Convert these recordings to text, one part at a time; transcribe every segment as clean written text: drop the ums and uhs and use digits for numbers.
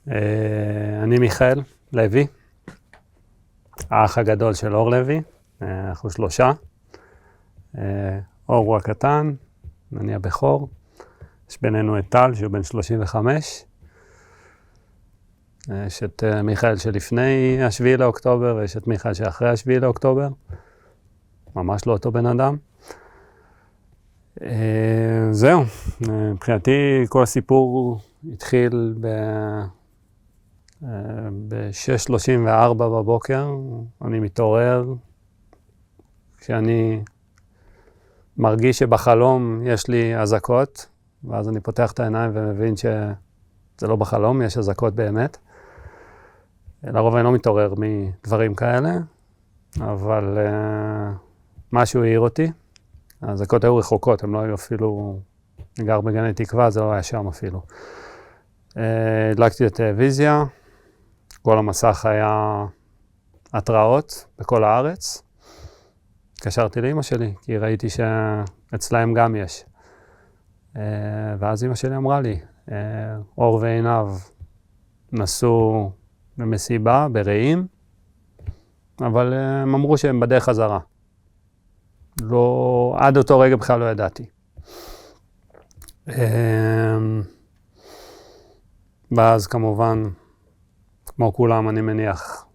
אני מיכאל לוי, האח הגדול של אור לוי, אנחנו שלושה. אור הוא הקטן, אני הבכור. יש בינינו את טל, שהוא בן 35. יש את מיכאל שלפני השביעי לאוקטובר, ויש את מיכאל שאחרי השביעי לאוקטובר. ממש לא אותו בן אדם. זהו, מבחינתי כל הסיפור התחיל ב-6:34 בבוקר. אני מתעורר כשאני מרגיש שבחלום יש לי אזעקות, ואז אני פותח את העיניים ומבין שזה לא בחלום, יש אזעקות באמת. לרוב אני לא מתעורר מדברים כאלה, אבל משהו העיר אותי. האזעקות היו רחוקות, הם לא היו אפילו, אני גר בגני תקווה, זה לא היה שם אפילו. הדלקתי את הטלוויזיה, כל המסך היה התראות בכל הארץ. התקשרתי לאמא שלי, כי ראיתי שאצלהם גם יש. ואז אמא שלי אמרה לי, אור ועינב נסעו למסיבה ברעים, אבל הם אמרו שהם בדרך חזרה. לא, עד אותו רגע בכלל לא ידעתי. ואז כמובן, כמו כולם אני מניח,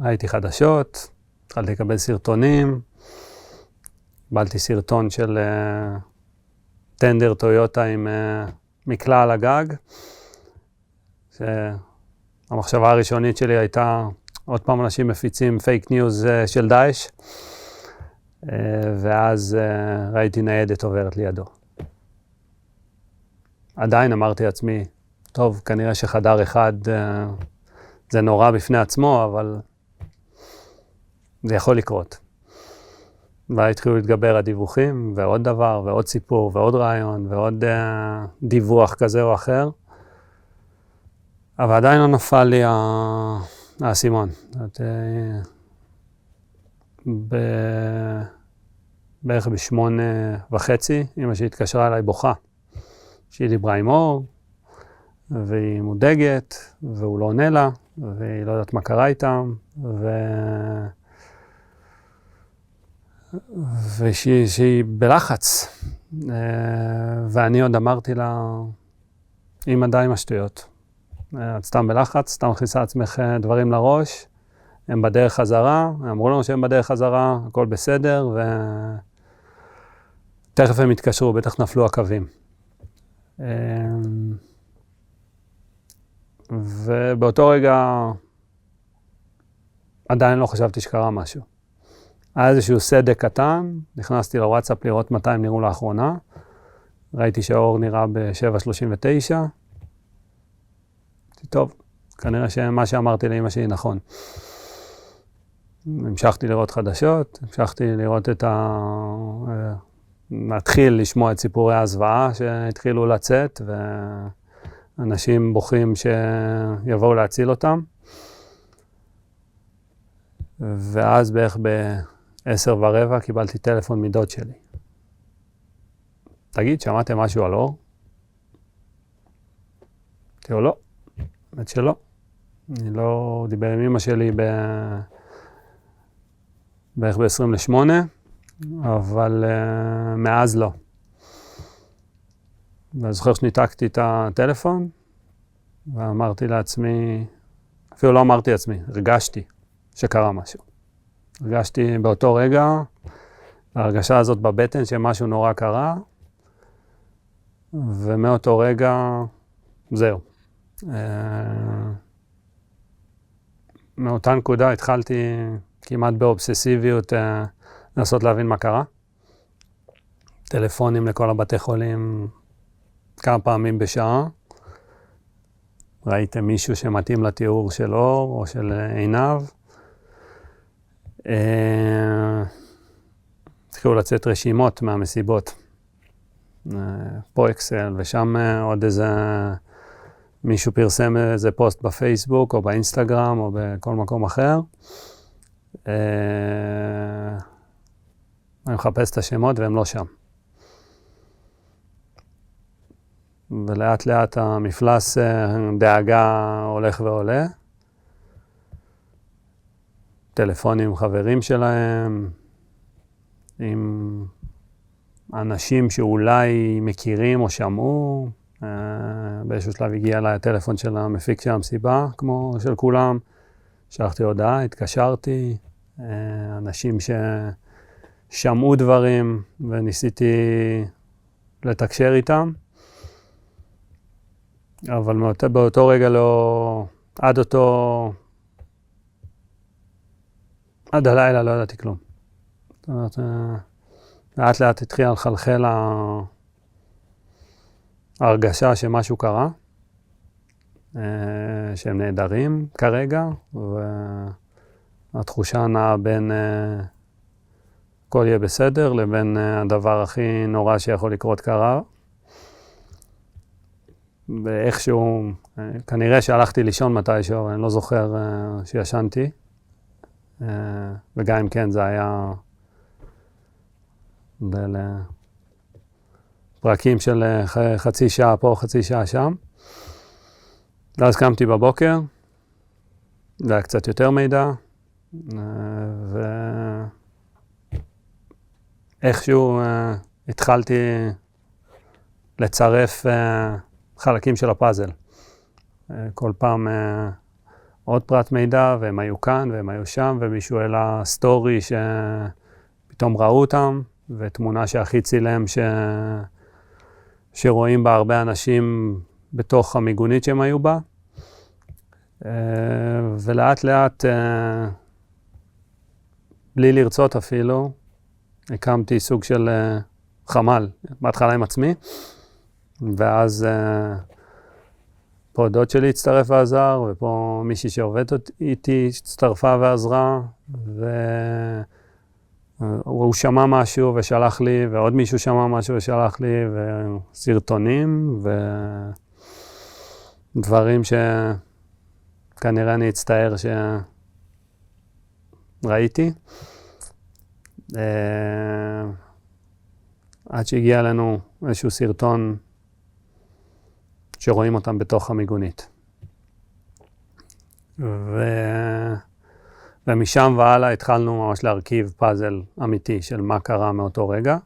הייתי חדשות, התחלתי לקבל סרטונים, קיבלתי סרטון של טנדר טויוטה עם מקלע על הגג, שהמחשבה הראשונית שלי הייתה, עוד פעם אנשים מפיצים פייק ניוז של דאעש, ואז ראיתי ניידת עוברת לידו. עדיין אמרתי לעצמי, טוב, כנראה שחדר אחד זה נורא בפני עצמו, אבל זה יכול לקרות. והתחילו להתגבר הדיווחים, ועוד דבר, ועוד סיפור, ועוד רעיון, ועוד דיווח כזה או אחר. אבל עדיין לא נפל לי האסימון. בערך ב8:30, אמא שהתקשרה אליי בוכה. שהיא דיברה עם אור, והיא מודאגת, והוא לא עונה לה, והיא לא יודעת מה קרה איתם, ושהיא בלחץ. ואני עוד אמרתי לה, אמא די עם השטויות. את סתם בלחץ, סתם מכניסה עצמך דברים לראש, הם בדרך חזרה, אמרו לנו שהם בדרך חזרה, הכל בסדר, ותכף הם התקשרו, בטח נפלו הקווים. ובאותו רגע עדיין לא חשבתי שקרה משהו. היה איזשהו סדק קטן, נכנסתי לוואטסאפ לראות מתי הם נראו לאחרונה, ראיתי שהאור נראה ב7:39, טוב, כנראה שמה שאמרתי לאמא שלי נכון. המשכתי לראות חדשות, המשכתי לראות להתחיל לשמוע את סיפורי הזוועה שהתחילו לצאת, ואנשים בוכים שיבואו להציל אותם. ואז בערך ב10:15 קיבלתי טלפון מדוד שלי. תגיד, שמעתם משהו על אור? אמרתי לו, לא. באמת שלא. אני לא דיבר עם אמא שלי בערך ב20:40, אבל מאז לא. ואני זוכר שניתקתי את הטלפון, ואמרתי לעצמי, אפילו לא אמרתי לעצמי, הרגשתי שקרה משהו. הרגשתי באותו רגע, ההרגשה הזאת בבטן שמשהו נורא קרה, ומאותו רגע, זהו. מאותה נקודה התחלתי כמעט באובססיביות לנסות להבין מה קרה. טלפונים לכל הבתי חולים כמה פעמים בשעה. ראיתם מישהו שמתאים לתיאור של אור או של עינב. התחילו לצאת רשימות מהמסיבות. פה אקסל ושם עוד איזה מישהו פרסם איזה פוסט בפייסבוק או באינסטגרם או בכל מקום אחר. אני מחפש את השמות והם לא שם. ולאט לאט המפלס דאגה הולך ועולה. טלפונים עם חברים שלהם, עם אנשים שאולי מכירים או שמעו. באיזשהו שלב הגיע אליי הטלפון של המפיק של המסיבה, כמו של כולם. שלחתי הודעה, התקשרתי, אנשים ששמעו דברים וניסיתי לתקשר איתם. אבל באותו רגע עד הלילה לא ידעתי כלום. זאת אומרת, לאט לאט התחילה לחלחל ההרגשה שמשהו קרה, שהם נהדרים כרגע, והתחושה נעה בין הכל יהיה בסדר, לבין הדבר הכי נורא שיכול לקרות קרה. ואיכשהו, כנראה שהלכתי לישון מתישהו, אני לא זוכר שישנתי, וגם אם כן זה היה פרקים של חצי שעה פה, חצי שעה שם. ואז קמתי בבוקר, זה היה קצת יותר מידע, ואיכשהו התחלתי לצרף חלקים של הפאזל. כל פעם עוד פרט מידע, והם היו כאן והם היו שם, ומישהו העלה סטורי שפתאום ראו אותם, ותמונה שהכי צילם שרואים בה הרבה אנשים בתוך המיגונית שהם היו בה. ולאט לאט, בלי לרצות אפילו, הקמתי סוג של חמ"ל, בהתחלה עם עצמי, ואז פה דוד שלי הצטרף ועזר, ופה מישהי שעובדת איתי הצטרפה ועזרה, והוא שמע משהו ושלח לי, ועוד מישהו שמע משהו ושלח לי, וסרטונים, ודברים שכנראה אני אצטער שראיתי. עד שהגיע אלינו איזשהו סרטון שרואים אותם בתוך המיגונית. ומשם והלאה התחלנו ממש להרכיב פאזל אמיתי של מה קרה מאותו רגע.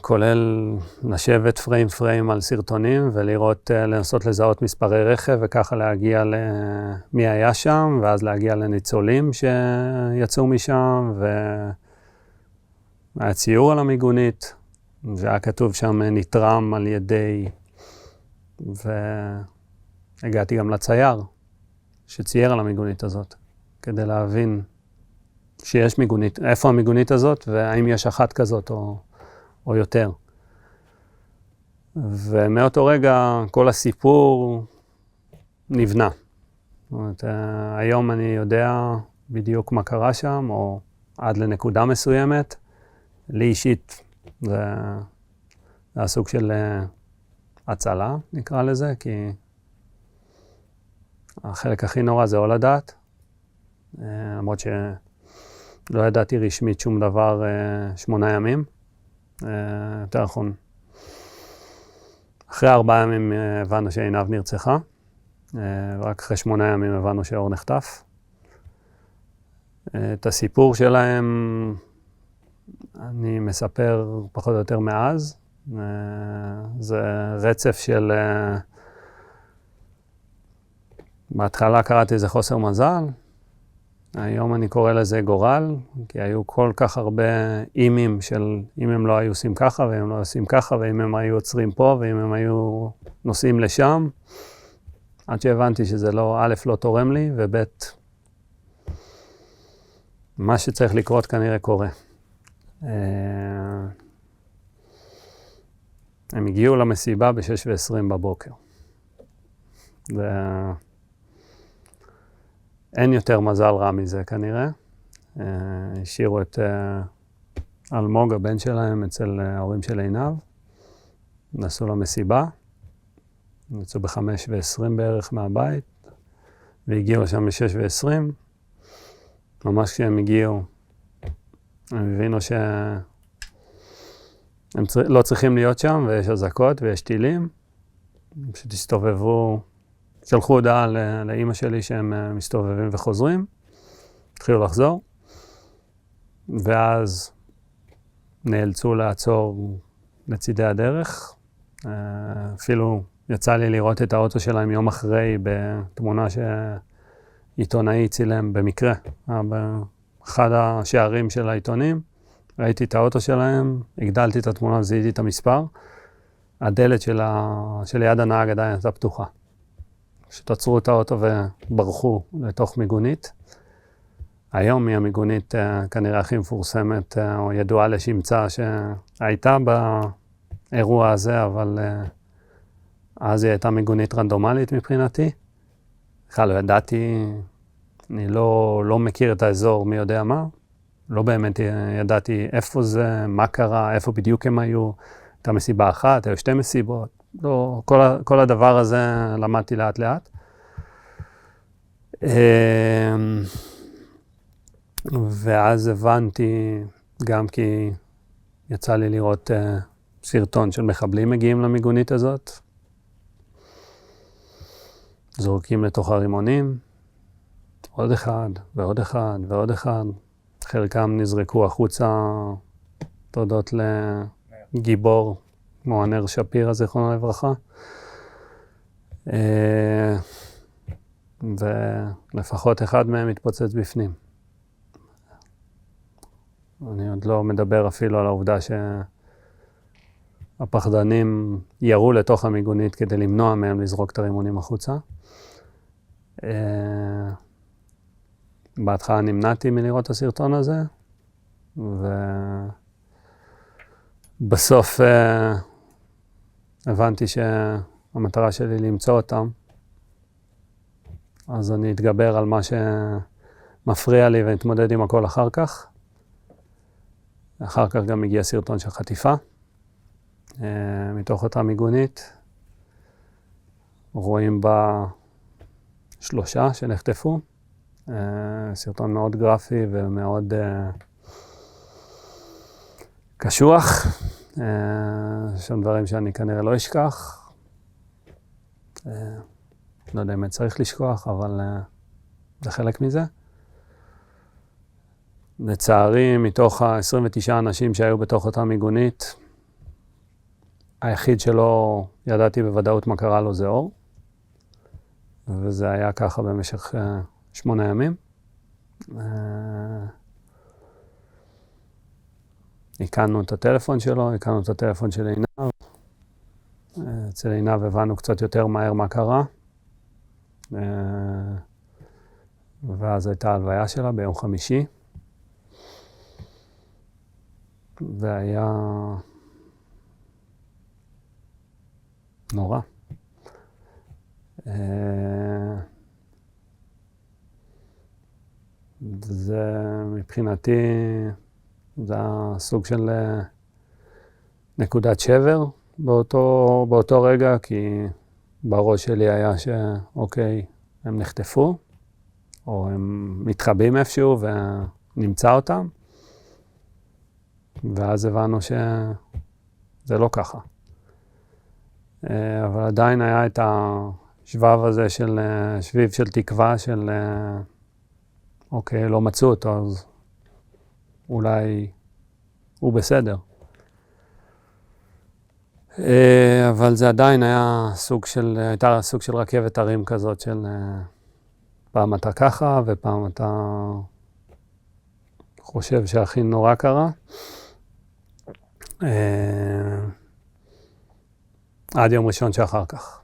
כולל לשבת פריים על סרטונים ולראות, לנסות לזהות מספרי רכב וככה להגיע למי היה שם, ואז להגיע לניצולים שיצאו משם, והיה ציור על המיגונית. והיה כתוב שם נתרם על ידי, והגעתי גם לצייר שצייר על המיגונית הזאת, כדי להבין שיש מיגונית, איפה המיגונית הזאת, והאם יש אחת כזאת או יותר. ומאותו רגע כל הסיפור נבנה. זאת אומרת, היום אני יודע בדיוק מה קרה שם, או עד לנקודה מסוימת. לי אישית, זה הסוג של הצלה, נקרא לזה, כי החלק הכי נורא זה או לדעת, למרות שלא ידעתי רשמית שום דבר 8 ימים, יותר נכון. אחרי 4 ימים הבנו שעינב נרצחה, ורק אחרי 8 ימים הבנו שאור נחטף. את הסיפור שלהם אני מספר פחות או יותר מאז. זה רצף של... בהתחלה קראתי איזה חוסר מזל, היום אני קורא לזה גורל, כי היו כל כך הרבה אימים של אם הם לא היו עושים ככה, ואם לא עושים ככה, ואם הם היו עוצרים פה, ואם הם היו נוסעים לשם, עד שהבנתי שזה לא, א', לא תורם לי, וב', מה שצריך לקרות כנראה קורה. הם הגיעו למסיבה ב-6:20 בבוקר. אין יותר מזל רע מזה כנראה. השאירו את אלמוג, הבן שלהם, אצל ההורים של עינב. נסעו למסיבה. יצאו ב-5:20 בערך מהבית. והגיעו שם ב-6:20. ממש כשהם הגיעו, הם הבינו הם לא צריכים להיות שם, ויש אזעקות ויש טילים, שתסתובבו, שלחו הודעה לאמא שלי שהם מסתובבים וחוזרים, התחילו לחזור, ואז נאלצו לעצור לצידי הדרך, אפילו יצא לי לראות את האוטו שלהם יום אחרי בתמונה שעיתונאי צילם במקרה, באחד השערים של העיתונים, ראיתי את האוטו שלהם, הגדלתי את התמונה וזיהיתי את המספר, הדלת של יד הנהג עדיין הייתה פתוחה. שתעצרו את האוטו וברחו לתוך מיגונית. היום היא המיגונית כנראה הכי מפורסמת, או ידועה לשמצה שהייתה באירוע הזה, אבל אז היא הייתה מיגונית רנדומלית מבחינתי. בכלל לא ידעתי, אני לא מכיר את האזור מי יודע מה, לא באמת ידעתי איפה זה, מה קרה, איפה בדיוק הם היו, הייתה מסיבה אחת, היו שתי מסיבות, לא, כל הדבר הזה למדתי לאט לאט. ואז הבנתי, גם כי יצא לי לראות סרטון של מחבלים מגיעים למיגונית הזאת, זורקים לתוך הרימונים, עוד אחד ועוד אחד ועוד אחד, חלקם נזרקו החוצה תודות לגיבור, כמו הנר שפירא, זיכרונו לברכה. ולפחות אחד מהם התפוצץ בפנים. אני עוד לא מדבר אפילו על העובדה שהפחדנים ירו לתוך המיגונית כדי למנוע מהם לזרוק את הרימונים החוצה. בהתחלה נמנעתי מלראות את הסרטון הזה, ובסוף הבנתי שהמטרה שלי למצוא אותם, אז אני אתגבר על מה שמפריע לי ואתמודד עם הכל אחר כך. אחר כך גם הגיע סרטון של חטיפה, מתוך אותה מיגונית. רואים בה 3 שנחטפו. סרטון מאוד גרפי ומאוד קשוח. שם דברים שאני כנראה לא אשכח. לא יודע אם צריך לשכוח, אבל זה חלק מזה. לצערי, מתוך ה-29 אנשים שהיו בתוך אותה מיגונית, היחיד שלא ידעתי בוודאות מה קרה לו זה אור. וזה היה ככה במשך 8 ימים. הקנו את הטלפון שלו, הקנו את הטלפון של עינב. אצל עינב הבנו קצת יותר מהר מה קרה. ואז הייתה הלוויה שלה ביום חמישי. והיה נורא. זה מבחינתי, זה הסוג של נקודת שבר באותו רגע, כי בראש שלי היה שאוקיי, הם נחטפו, או הם מתחבאים איפשהו ונמצא אותם, ואז הבנו שזה לא ככה. אבל עדיין היה את השבב הזה של שביב של תקווה של אוקיי, לא מצאו אותו, אז אולי הוא בסדר. אבל זה עדיין הייתה סוג של רכבת הרים כזאת של פעם אתה ככה ופעם אתה חושב שהכי נורא קרה. עד יום ראשון שאחר כך.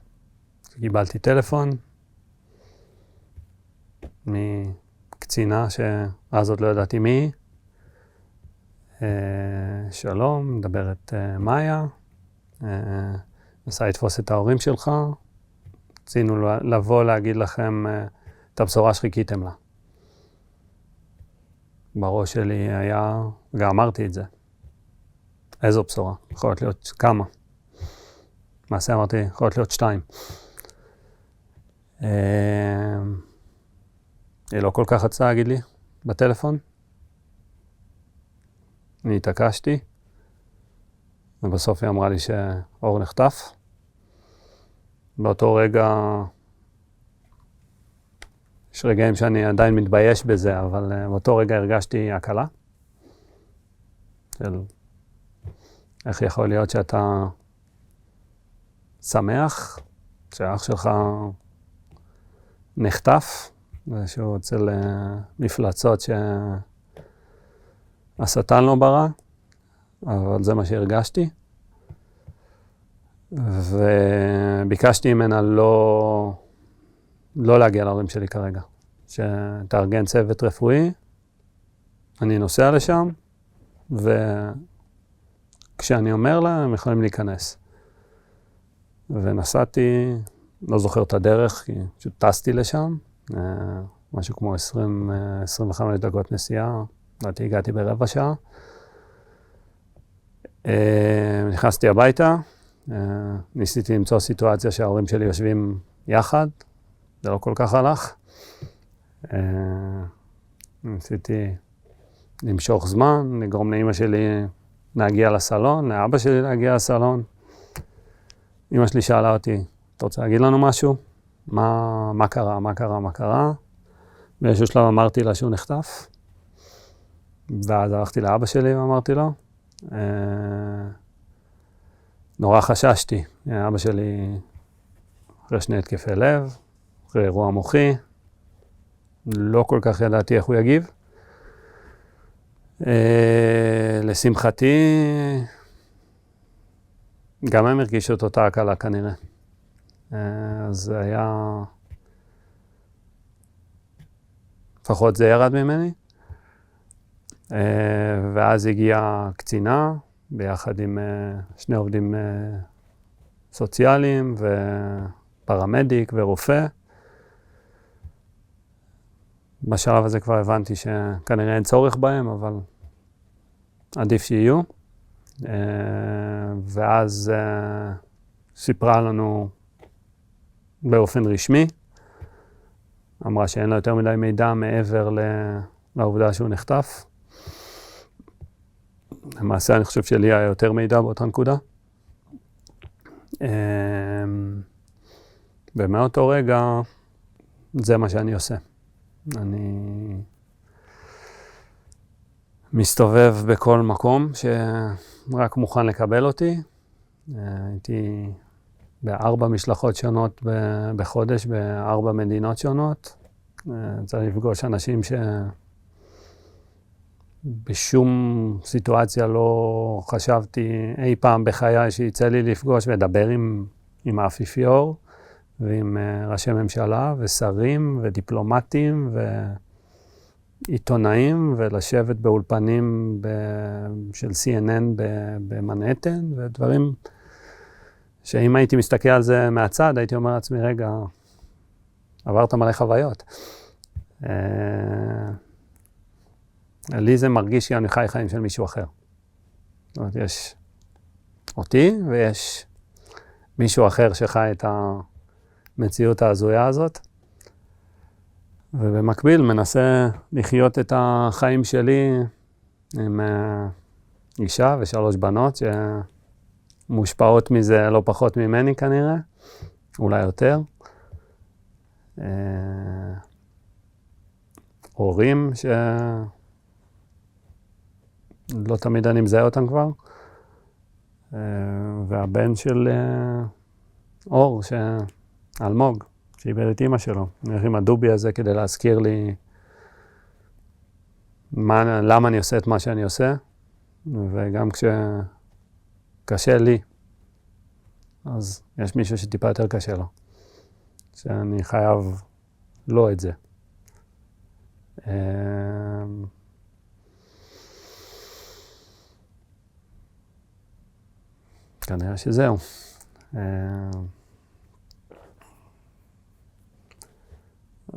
קיבלתי טלפון מקצינה שאז עוד לא ידעתי מי היא. שלום, מדברת מאיה. נסה לתפוס את ההורים שלך. רצינו לבוא להגיד לכם את הבשורה שחיכיתם לה. בראש שלי היה, וגם אמרתי את זה. איזו בשורה? יכולות להיות כמה. מעשה אמרתי, יכולות להיות 2. היא לא כל כך רצתה להגיד לי בטלפון. אני התעקשתי. ובסוף היא אמרה לי שאור נחטף. באותו רגע, יש רגעים שאני עדיין מתבייש בזה, אבל באותו רגע הרגשתי הקלה. של איך יכול להיות שאתה שמח, שאח שלך נחטף, ושהוא אצל מפלצות שהשטן לא ברא, אבל זה מה שהרגשתי. וביקשתי ממנה לא להגיע להורים שלי כרגע. שתארגן צוות רפואי, אני נוסע לשם, וכשאני אומר לה, הם יכולים להיכנס. ונסעתי, לא זוכר את הדרך, כי פשוט טסתי לשם, משהו כמו 25 דקות נסיעה, לדעתי הגעתי ברבע שעה. נכנסתי הביתה, ניסיתי למצוא סיטואציה שההורים שלי יושבים יחד, זה לא כל כך הלך. ניסיתי למשוך זמן, לגרום לאמא שלי להגיע לסלון, לאבא שלי להגיע לסלון. אמא שלי שאלה אותי, אתה רוצה להגיד לנו משהו? מה קרה? באיזשהו שלב אמרתי לה שהוא נחטף, ואז הלכתי לאבא שלי ואמרתי לו, נורא חששתי. אבא שלי אחרי 2 התקפי לב, אחרי אירוע מוחי, לא כל כך ידעתי איך הוא יגיב. לשמחתי, גם הם הרגישו את אותה הקלה כנראה. אז זה היה, לפחות זה ירד ממני. ואז הגיעה קצינה, ביחד עם 2 עובדים סוציאליים, ופרמדיק ורופא. בשלב הזה כבר הבנתי שכנראה אין צורך בהם, אבל עדיף שיהיו. ואז סיפרה לנו באופן רשמי, אמרה שאין לה יותר מדי מידע מעבר לעובדה שהוא נחטף. למעשה אני חושב שלי היה יותר מידע באותה נקודה. ומאותו רגע זה מה שאני עושה. אני מסתובב בכל מקום שרק מוכן לקבל אותי. הייתי ב4 משלחות שונות בחודש, ב4 מדינות שונות. צריך לפגוש אנשים שבשום סיטואציה לא חשבתי אי פעם בחיי שיצא לי לפגוש ולדבר עם האפיפיור ועם ראשי ממשלה ושרים ודיפלומטים ועיתונאים ולשבת באולפנים של CNN במנהטן ודברים שאם הייתי מסתכל על זה מהצד הייתי אומר לעצמי רגע עברת מלא חוויות. לי זה מרגיש שאני חי חיים של מישהו אחר. זאת אומרת, יש אותי ויש מישהו אחר שחי את המציאות ההזויה הזאת. ובמקביל מנסה לחיות את החיים שלי עם אישה ו3 בנות שמושפעות מזה לא פחות ממני כנראה, אולי יותר. הורים לא תמיד אני מזהה אותם כבר. והבן של אור, אלמוג, שאיבד את אמא שלו. אני הולך עם הדובי הזה כדי להזכיר לי למה אני עושה את מה שאני עושה, וגם כשקשה לי, אז יש מישהו שטיפה יותר קשה לו, שאני חייב לא את זה. כנראה שזהו.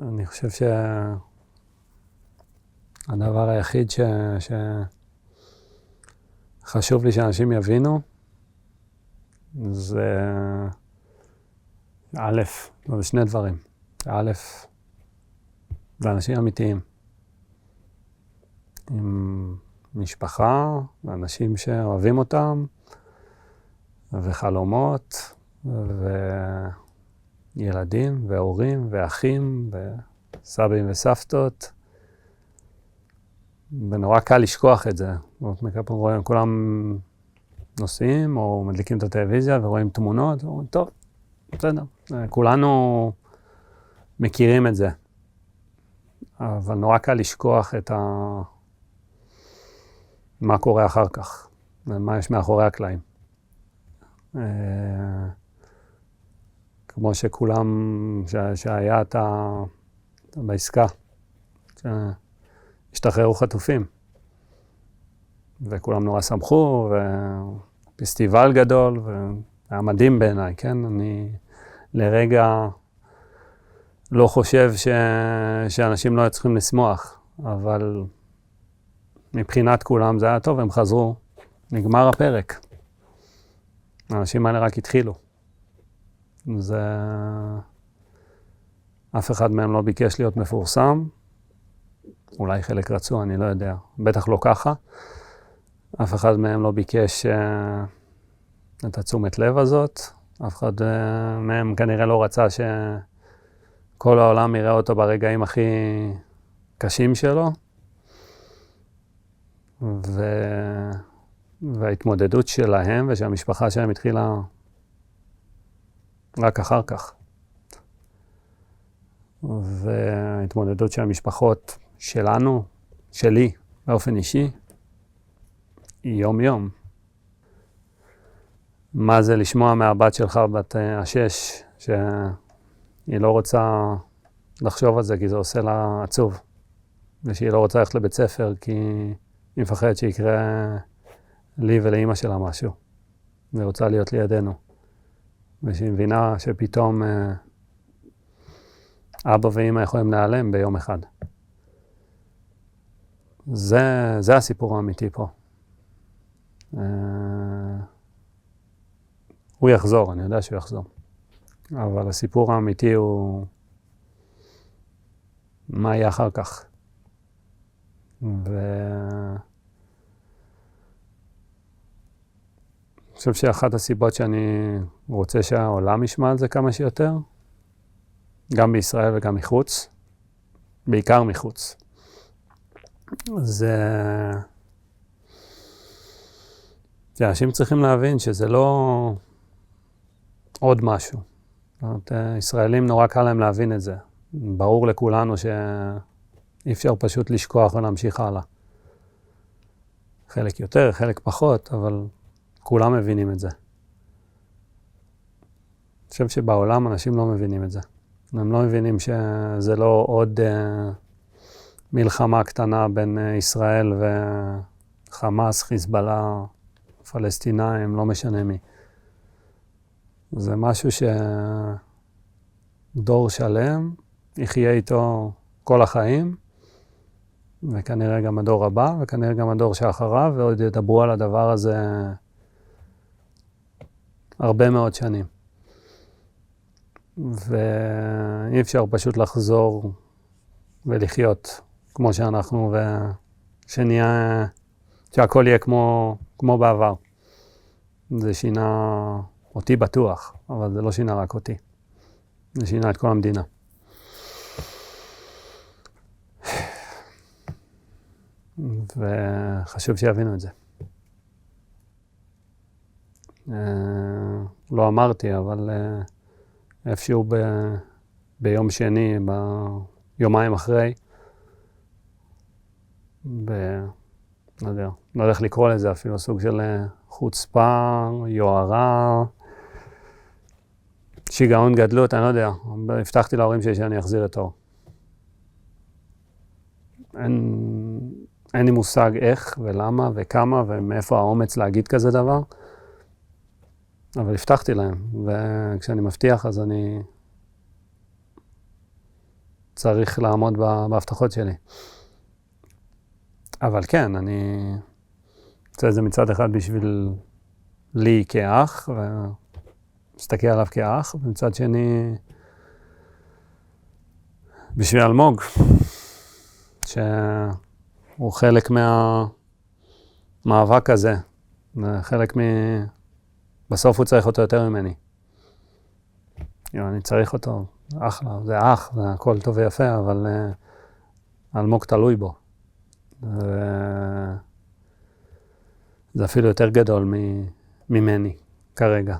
אני חושב שהדבר היחיד שחשוב לי שאנשים יבינו, זה א', זה 2 דברים. א', זה אנשים אמיתיים. עם משפחה, ואנשים שאוהבים אותם, וחלומות, וילדים, והורים, ואחים, וסבים וסבתות. ונורא קל לשכוח את זה. רואים, כולם נוסעים, או מדליקים את הטלוויזיה, ורואים תמונות, ואומרים, טוב, בסדר. כולנו מכירים את זה. אבל נורא קל לשכוח את מה קורה אחר כך, ומה יש מאחורי הקלעים. כמו שכולם, שהיה בעסקה, שהשתחררו חטופים, וכולם נורא שמחו, ופסטיבל גדול, והיה מדהים בעיניי, כן? אני לרגע לא חושב שאנשים לא צריכים לשמוח, אבל מבחינת כולם זה היה טוב, הם חזרו, נגמר הפרק. האנשים האלה רק התחילו. אף אחד מהם לא ביקש להיות מפורסם, אולי חלק רצו, אני לא יודע, בטח לא ככה. אף אחד מהם לא ביקש את התשומת לב הזאת, אף אחד מהם כנראה לא רצה שכל העולם יראה אותו ברגעים הכי קשים שלו, וההתמודדות שלהם ושהמשפחה שלהם התחילה רק אחר כך. וההתמודדות של המשפחות שלנו, שלי, באופן אישי, היא יום-יום. מה זה לשמוע מהבת שלך בת 6, שהיא לא רוצה לחשוב על זה כי זה עושה לה עצוב, ושהיא לא רוצה ללכת לבית ספר כי היא מפחדת שיקרה לי ולאמא שלה משהו, והיא רוצה להיות לידינו. ושהיא מבינה שפתאום אבא ואמא יכולים להיעלם ביום אחד. זה הסיפור האמיתי פה. הוא יחזור, אני יודע שהוא יחזור. אבל הסיפור האמיתי הוא מה יהיה אחר כך. אני חושב שאחת הסיבות שאני רוצה שהעולם ישמע על זה כמה שיותר, גם בישראל וגם מחוץ, בעיקר מחוץ. שאנשים צריכים להבין שזה לא עוד משהו. זאת אומרת, ישראלים נורא קל להם להבין את זה. ברור לכולנו שאי אפשר פשוט לשכוח ולהמשיך הלאה. חלק יותר, חלק פחות, אבל כולם מבינים את זה. אני חושב שבעולם אנשים לא מבינים את זה. הם לא מבינים שזה לא עוד מלחמה קטנה בין ישראל וחמאס, חיזבאללה, פלסטינאים, לא משנה מי. זה משהו שדור שלם יחיה איתו כל החיים, וכנראה גם הדור הבא, וכנראה גם הדור שאחריו, ועוד ידברו על הדבר הזה הרבה מאוד שנים. ואי אפשר פשוט לחזור ולחיות כמו שאנחנו, שהכל יהיה כמו בעבר. זה שינה אותי בטוח, אבל זה לא שינה רק אותי. זה שינה את כל המדינה. וחשוב שיבינו את זה. לא אמרתי, אבל איפשהו ביום שני, ביומיים אחרי, לא יודע, לא הולך לקרוא לזה אפילו, סוג של חוצפה, יוהרה, שיגעון גדלות, אני לא יודע. הבטחתי להורים שלי שאני אחזיר את אור. אין לי מושג איך ולמה וכמה ומאיפה האומץ להגיד כזה דבר, אבל הבטחתי להם, וכשאני מבטיח אז אני צריך לעמוד בהבטחות שלי. אבל כן, אני רוצה את זה מצד אחד בשביל לי כאח, ומסתכל עליו כאח, ומצד שני בשביל אלמוג, שהוא חלק מהמאבק הזה, חלק בסוף הוא צריך אותו יותר ממני. אני צריך אותו, אחלה, זה אח, זה הכל טוב ויפה, אבל אלמוג תלוי בו. זה אפילו יותר גדול ממני כרגע.